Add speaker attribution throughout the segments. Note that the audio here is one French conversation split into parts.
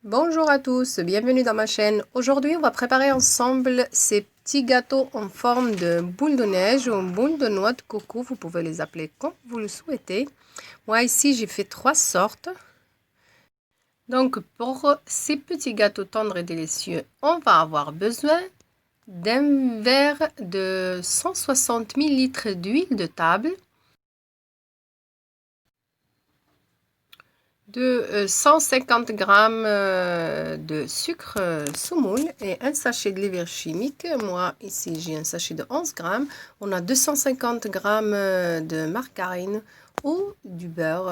Speaker 1: Bonjour à tous, bienvenue dans ma chaîne. Aujourd'hui, on va préparer ensemble ces petits gâteaux en forme de boule de neige ou boule de noix de coco. Vous pouvez les appeler comme vous le souhaitez. Moi, ici, j'ai fait 3 sortes. Donc, pour ces petits gâteaux tendres et délicieux, on va avoir besoin d'un verre de 160 ml d'huile de table, de 150 g de sucre semoule et un sachet de levure chimique. Moi, ici, j'ai un sachet de 11 g. On a 250 g de margarine ou du beurre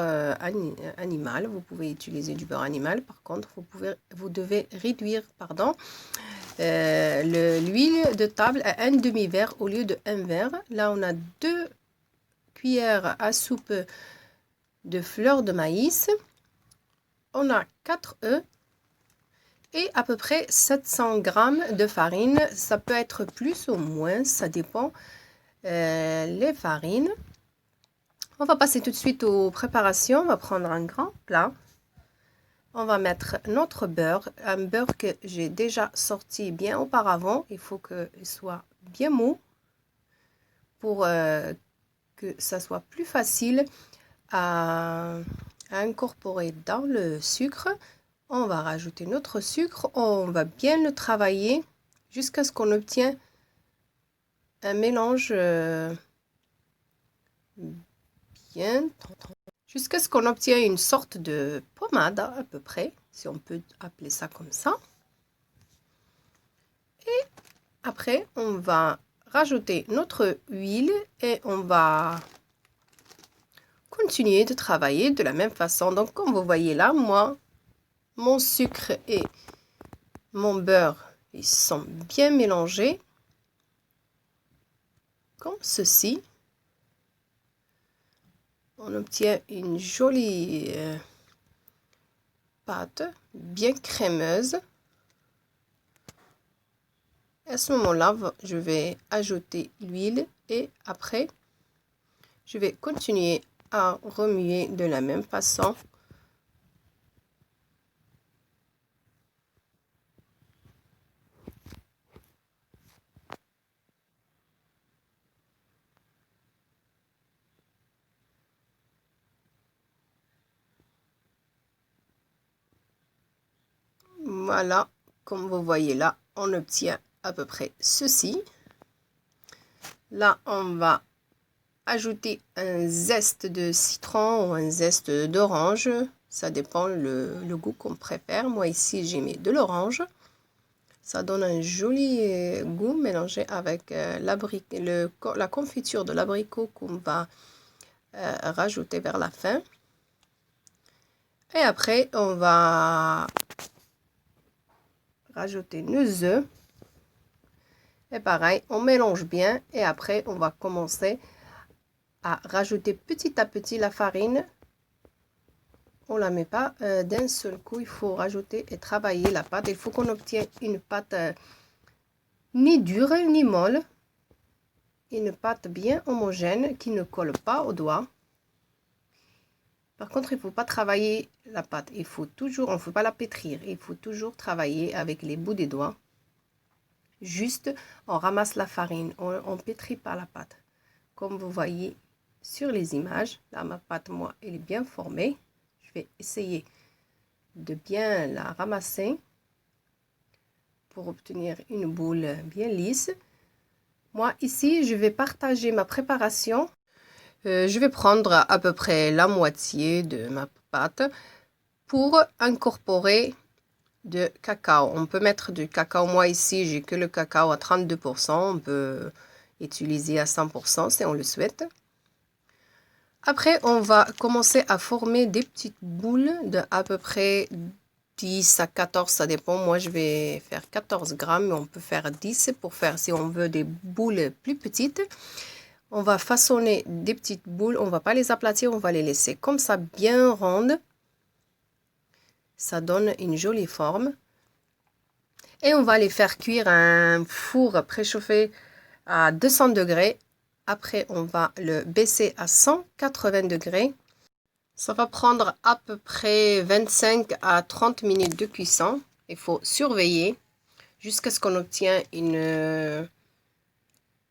Speaker 1: animal. Vous pouvez utiliser du beurre animal. Par contre, vous devez réduire l'huile de table à un demi-verre au lieu de un verre. Là, on a 2 cuillères à soupe de fleur de maïs. On a 4 œufs et à peu près 700 g de farine. Ça peut être plus ou moins, ça dépend les farines. On va passer tout de suite aux préparations. On va prendre un grand plat. On va mettre notre beurre, un beurre que j'ai déjà sorti bien auparavant. Il faut qu'il soit bien mou pour que ça soit plus facile à incorporer dans le sucre. On va rajouter notre sucre, on va bien le travailler jusqu'à ce qu'on obtienne un mélange bien, jusqu'à ce qu'on obtienne une sorte de pommade à peu près, si on peut appeler ça comme ça. Et après, on va rajouter notre huile et on va continuer de travailler de la même façon. Donc, comme vous voyez là, moi, mon sucre et mon beurre, ils sont bien mélangés, comme ceci. On obtient une jolie pâte, bien crémeuse. À ce moment-là, je vais ajouter l'huile et après, je vais continuer à remuer de la même façon. Voilà, comme vous voyez là, on obtient à peu près ceci. Là, on va ajouter un zeste de citron ou un zeste d'orange. Ça dépend le goût qu'on préfère. Moi, ici, j'ai mis de l'orange. Ça donne un joli goût mélangé avec la confiture de l'abricot qu'on va rajouter vers la fin. Et après, on va rajouter nos œufs. Et pareil, on mélange bien et après, on va commencer à rajouter petit à petit la farine. On ne la met pas d'un seul coup, il faut rajouter et travailler la pâte. Il faut qu'on obtienne une pâte ni dure ni molle. Une pâte bien homogène qui ne colle pas aux doigts. Par contre, il ne faut pas travailler la pâte. Il faut toujours, on ne faut pas la pétrir. Il faut toujours travailler avec les bouts des doigts. Juste, on ramasse la farine. On ne pétrit pas la pâte. Comme vous voyez sur les images, là, ma pâte, moi, elle est bien formée. Je vais essayer de bien la ramasser pour obtenir une boule bien lisse. Moi, ici, je vais partager ma préparation. Je vais prendre à peu près la moitié de ma pâte pour incorporer de cacao. On peut mettre du cacao. Moi, ici, j'ai que le cacao à 32%. On peut utiliser à 100% si on le souhaite. Après, on va commencer à former des petites boules de à peu près 10 à 14, ça dépend. Moi, je vais faire 14 grammes, mais on peut faire 10 pour faire, si on veut, des boules plus petites. On va façonner des petites boules. On ne va pas les aplatir, on va les laisser comme ça, bien rondes. Ça donne une jolie forme. Et on va les faire cuire à un four préchauffé à 200 degrés. Après, on va le baisser à 180 degrés. Ça va prendre à peu près 25 à 30 minutes de cuisson. Il faut surveiller jusqu'à ce qu'on obtienne une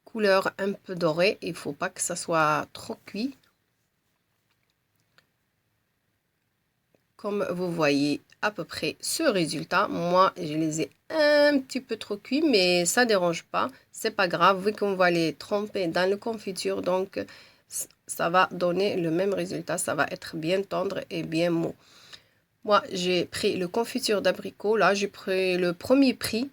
Speaker 1: couleur un peu dorée. Il ne faut pas que ça soit trop cuit. Comme vous voyez à peu près ce résultat, moi je les ai un petit peu trop cuits, mais ça ne dérange pas, c'est pas grave vu qu'on va les tremper dans la confiture, donc ça va donner le même résultat, ça va être bien tendre et bien mou. Moi j'ai pris le confiture d'abricot, là j'ai pris le premier prix,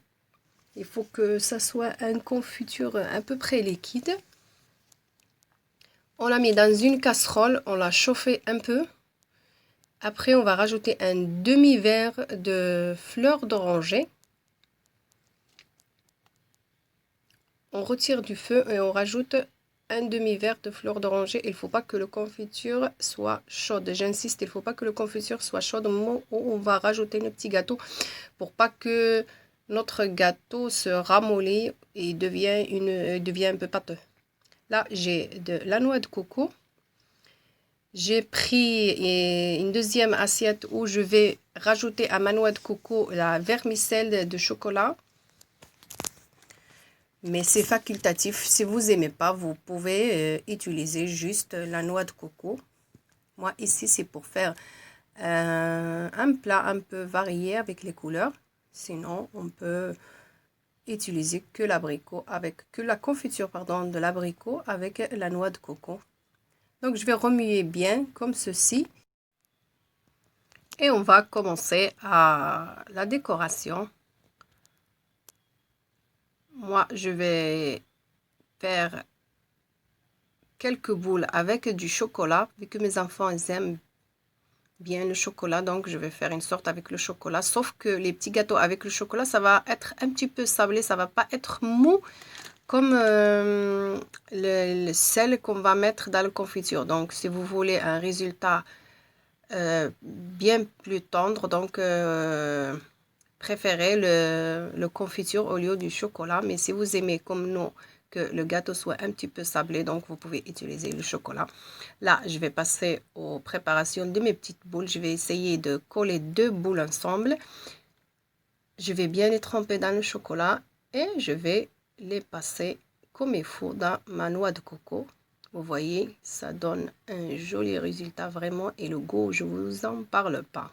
Speaker 1: il faut que ça soit une confiture à peu près liquide. On l'a mis dans une casserole, on l'a chauffé un peu. Après, on va rajouter un demi-verre de fleur d'oranger. On retire du feu et on rajoute un demi-verre de fleur d'oranger. Il ne faut pas que la confiture soit chaude. J'insiste, il ne faut pas que la confiture soit chaude au moment où on va rajouter le petit gâteau pour pas que notre gâteau se ramollit et devient un peu pâteux. Là, j'ai de la noix de coco. J'ai pris une deuxième assiette où je vais rajouter à ma noix de coco la vermicelle de chocolat. Mais c'est facultatif. Si vous n'aimez pas, vous pouvez utiliser juste la noix de coco. Moi, ici, c'est pour faire un plat un peu varié avec les couleurs. Sinon, on peut utiliser que la confiture de l'abricot avec la noix de coco. Donc, je vais remuer bien comme ceci. Et on va commencer à la décoration. Moi, je vais faire quelques boules avec du chocolat. Vu que mes enfants ils aiment bien le chocolat, donc je vais faire une sorte avec le chocolat. Sauf que les petits gâteaux avec le chocolat, ça va être un petit peu sablé. Ça va pas être mou comme le sel qu'on va mettre dans la confiture. Donc, si vous voulez un résultat bien plus tendre, donc préférez le confiture au lieu du chocolat. Mais si vous aimez comme nous que le gâteau soit un petit peu sablé, donc vous pouvez utiliser le chocolat. Là, je vais passer aux préparations de mes petites boules. Je vais essayer de coller deux boules ensemble. Je vais bien les tremper dans le chocolat et je vais les passer comme il faut dans ma noix de coco. Vous voyez, ça donne un joli résultat vraiment et le goût, je vous en parle pas.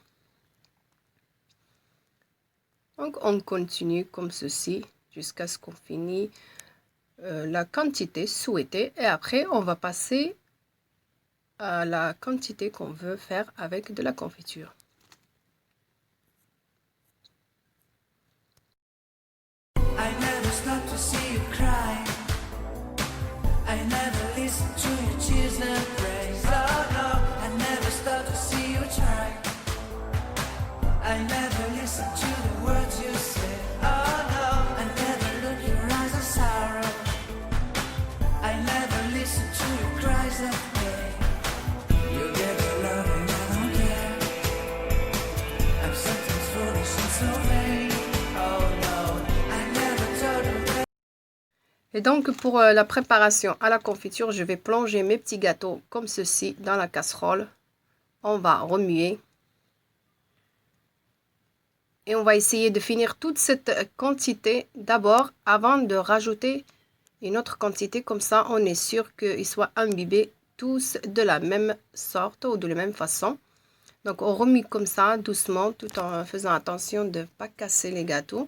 Speaker 1: Donc, on continue comme ceci jusqu'à ce qu'on finisse la quantité souhaitée et après, on va passer à la quantité qu'on veut faire avec de la confiture. I never stop to see you cry. I never listen to your tears and praise. Oh no, I never stop to see you try. I never listen to the words you say. Oh no, I never look your eyes of sorrow. I never listen to your cries of pain. You get your love and I don't care. I'm sometimes foolish and so vain. Oh no, I never told you. Et donc pour la préparation à la confiture, je vais plonger mes petits gâteaux comme ceci dans la casserole. On va remuer. Et on va essayer de finir toute cette quantité d'abord avant de rajouter une autre quantité. Comme ça, on est sûr qu'ils soient imbibés tous de la même sorte ou de la même façon. Donc, on remue comme ça, doucement, tout en faisant attention de ne pas casser les gâteaux.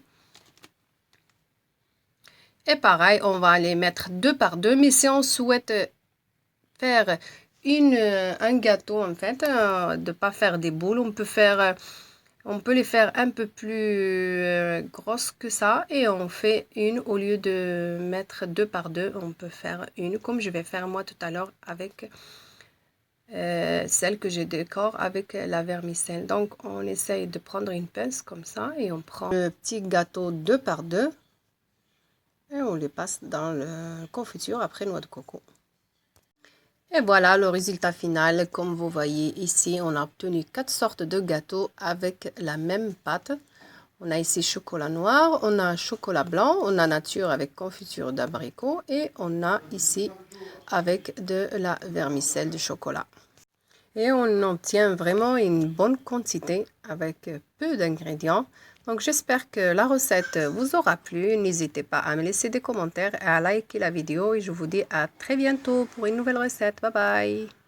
Speaker 1: Et pareil, on va les mettre deux par deux. Mais si on souhaite faire un gâteau, en fait, de ne pas faire des boules, on peut les faire un peu plus grosses que ça et on fait une au lieu de mettre deux par deux. On peut faire une comme je vais faire moi tout à l'heure avec celle que je décore avec la vermicelle. Donc on essaye de prendre une pince comme ça et on prend le petit gâteau deux par deux et on les passe dans la confiture après noix de coco. Et voilà le résultat final. Comme vous voyez ici, on a obtenu 4 sortes de gâteaux avec la même pâte. On a ici chocolat noir, on a chocolat blanc, on a nature avec confiture d'abricot et on a ici avec de la vermicelle de chocolat. Et on obtient vraiment une bonne quantité avec peu d'ingrédients. Donc j'espère que la recette vous aura plu. N'hésitez pas à me laisser des commentaires et à liker la vidéo. Et je vous dis à très bientôt pour une nouvelle recette. Bye bye!